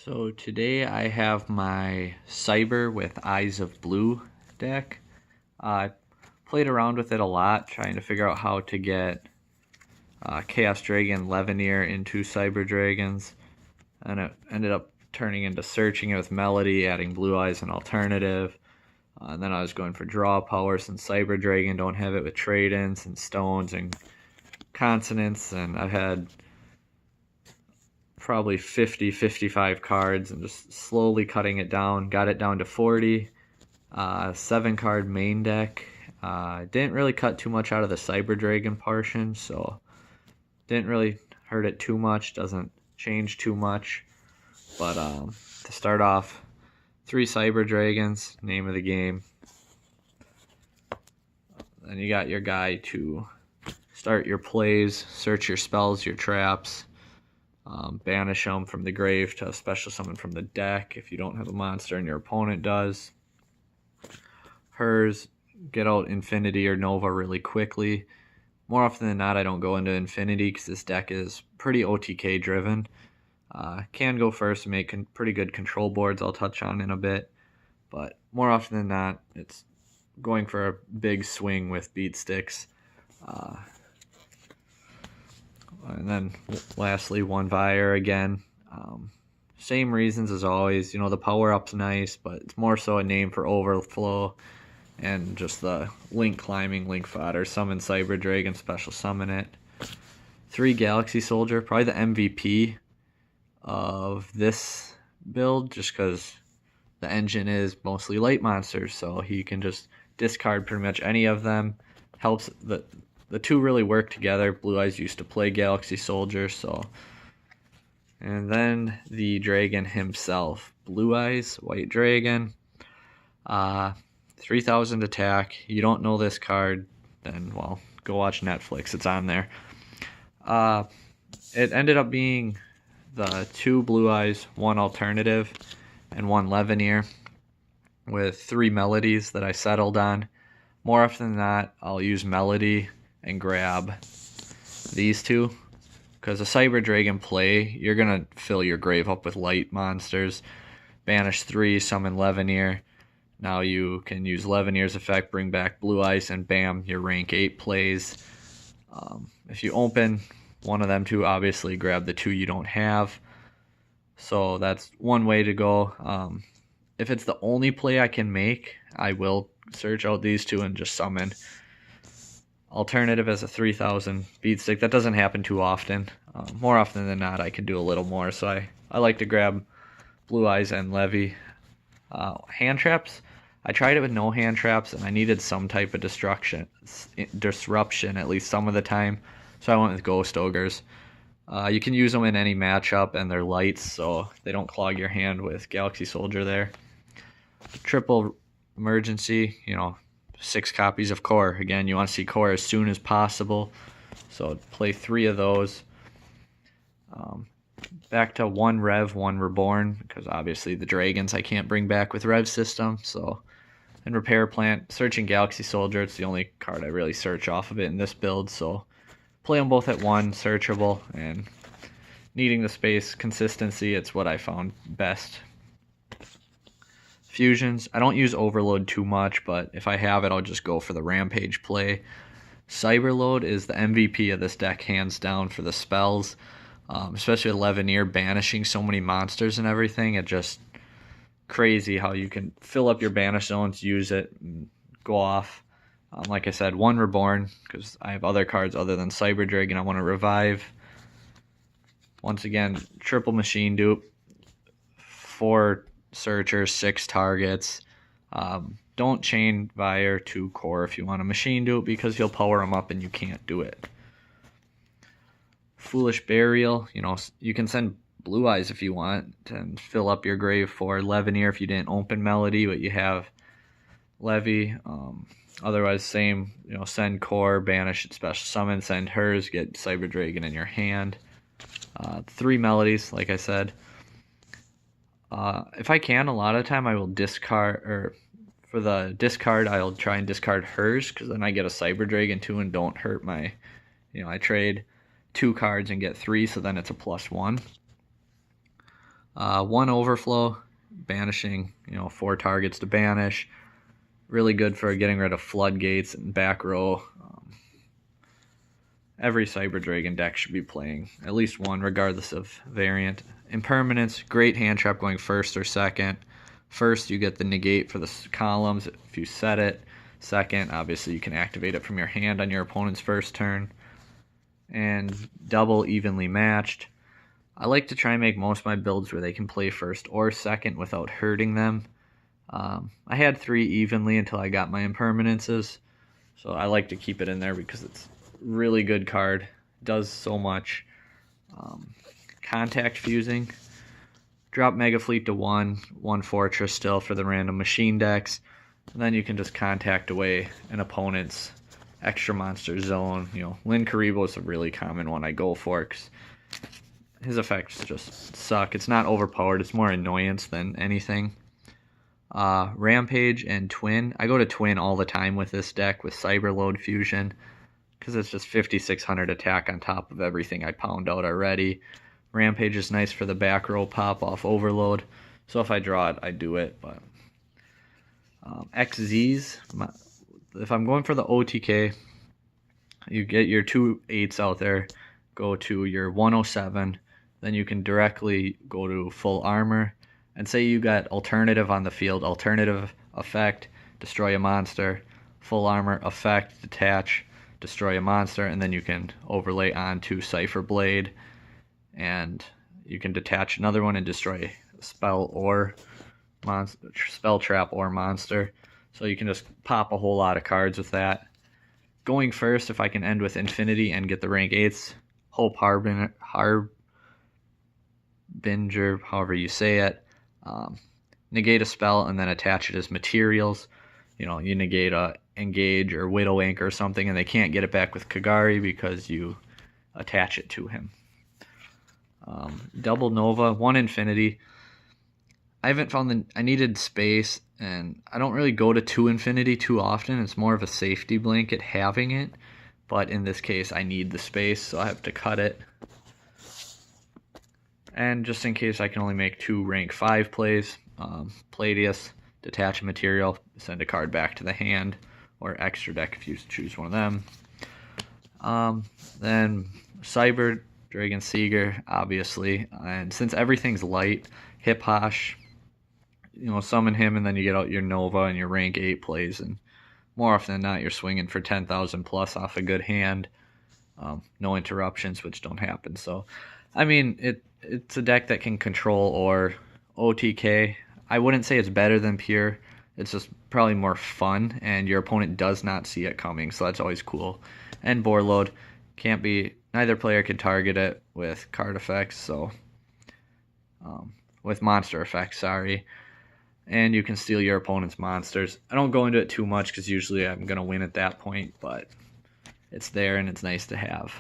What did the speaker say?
So today I have my Cyber with Eyes of Blue deck. I played around with it a lot, trying to figure out how to get Chaos Dragon Levianeer into Cyber Dragons, and it ended up turning into searching it with Melody, adding Blue Eyes and alternative. And then I was going for draw power since Cyber Dragon don't have it with trade-ins and stones and consonants, and I've had probably 55 cards and just slowly cutting it down. Got it down to 40. 7 card main deck. Didn't really cut too much out of the Cyber Dragon portion, so didn't really hurt it too much. Doesn't change too much. But to start off, 3 Cyber Dragons, name of the game. Then you got your guy to start your plays, search your spells, your traps. Banish them from the grave to special summon from the deck if you don't have a monster and your opponent does. Hers, get out Infinity or Nova really quickly. More often than not, I don't go into Infinity because this deck is pretty OTK driven. Can go first and make pretty good control boards I'll touch on in a bit. But more often than not, it's going for a big swing with beat sticks. And then lastly, 1 Vire again. Same reasons as always. You know, the power up's nice, but it's more so a name for overflow and just the link climbing, link fodder. Summon Cyber Dragon, special summon it. 3 Galaxy Soldier, probably the MVP of this build, just because the engine is mostly light monsters, so he can just discard pretty much any of them. Helps the two really work together. Blue Eyes used to play Galaxy Soldier, so. And then the dragon himself. Blue Eyes, White Dragon. 3,000 attack. You don't know this card, then, well, go watch Netflix. It's on there. It ended up being the 2 Blue Eyes, 1 alternative, and 1 Levianeer with 3 melodies that I settled on. More often than not, I'll use Melody and grab these 2, because a Cyber Dragon play, you're gonna fill your grave up with light monsters. Banish 3, summon Levianeer. Now you can use Levianeer's effect, bring back Blue Eyes, and bam, your rank 8 plays. If you open one of them 2, obviously grab the 2 you don't have. So that's one way to go. If it's the only play I can make, I will search out these 2 and just summon alternative as a 3,000 beat stick. That doesn't happen too often. More often than not, I can do a little more. So I like to grab Blue Eyes and Levy. Hand traps, I tried it with no hand traps, and I needed some type of disruption at least some of the time. So I went with Ghost Ogres. You can use them in any matchup, and they're lights, so they don't clog your hand with Galaxy Soldier there. Triple emergency, 6 copies of Core. Again, you want to see Core as soon as possible, so play 3 of those. Back to 1 Rev, 1 Reborn, because obviously the dragons I can't bring back with Rev system. So, and Repair Plant, searching Galaxy Soldier. It's the only card I really search off of it in this build, so play them both at 1, searchable, and needing the space consistency, it's what I found best. Fusions, I don't use Overload too much, but if I have it, I'll just go for the Rampage play. Cyberload is the MVP of this deck, hands down, for the spells, especially with Levianeer banishing so many monsters and everything. It just crazy how you can fill up your banish zones, use it, and go off. Like I said, 1 Reborn, because I have other cards other than Cyber Dragon I want to revive. Once again, triple machine dupe, 4 searchers, 6 targets. Don't chain Vire to Core if you want a machine dupe, because he'll power them up and you can't do it. Foolish Burial, you can send Blue Eyes if you want and fill up your grave for Levianeer if you didn't open Melody, but you have Levy. Otherwise, same, send Core, banish it, special summon, send hers, get Cyber Dragon in your hand. 3 melodies, like I said. If I can, a lot of the time I will discard, or for the discard, I'll try and discard hers, because then I get a Cyber Dragon too and don't hurt my, I trade 2 cards and get 3, so then it's a +1. One overflow, banishing, 4 targets to banish. Really good for getting rid of floodgates and back row. Every Cyber Dragon deck should be playing at least one, regardless of variant. Impermanence, great hand trap going first or second. First, you get the negate for the columns if you set it. Second, obviously you can activate it from your hand on your opponent's first turn. And double evenly matched. I like to try and make most of my builds where they can play first or second without hurting them. I had 3 evenly until I got my impermanences, so I like to keep it in there because it's a really good card. Does so much. Contact fusing. Drop Mega Fleet to 1 Fortress still for the random machine decks, and then you can just contact away an opponent's extra monster zone. Lin Karibo is a really common one I go for because his effects just suck. It's not overpowered, it's more annoyance than anything. Rampage and Twin. I go to Twin all the time with this deck with Cyberload Fusion because it's just 5600 attack on top of everything I pound out already. Rampage is nice for the back row pop off Overload, so if I draw it, I do it. But XZs, if I'm going for the OTK, you get your 2 8s out there, go to your 107, then you can directly go to full armor, and say you got alternative on the field, alternative effect, destroy a monster, full armor effect, detach, destroy a monster, and then you can overlay onto Cipher Blade, and you can detach another one and destroy a spell or monster, spell trap or monster. So you can just pop a whole lot of cards with that. Going first, if I can end with Infinity and get the rank 8s, Hope Harbinger, however you say it, negate a spell and then attach it as materials. You negate a Engage or Widow Ink or something, and they can't get it back with Kagari because you attach it to him. Double Nova, 1 Infinity. I haven't found I needed space, and I don't really go to 2 Infinity too often. It's more of a safety blanket having it, but in this case I need the space, so I have to cut it. And just in case I can only make 2 rank 5 plays, Palladius, detach a material, send a card back to the hand, or extra deck if you choose one of them. Then Cyber Dragon Seeger, obviously, and since everything's light, Hip Hosh, summon him, and then you get out your Nova and your rank 8 plays, and more often than not, you're swinging for 10,000 plus off a good hand. No interruptions, which don't happen. So, I mean, it's a deck that can control or OTK. I wouldn't say it's better than Pure. It's just probably more fun, and your opponent does not see it coming, so that's always cool. And Board Load can't be. Neither player can target it with card effects, so with monster effects, sorry. And you can steal your opponent's monsters. I don't go into it too much because usually I'm going to win at that point, but it's there and it's nice to have.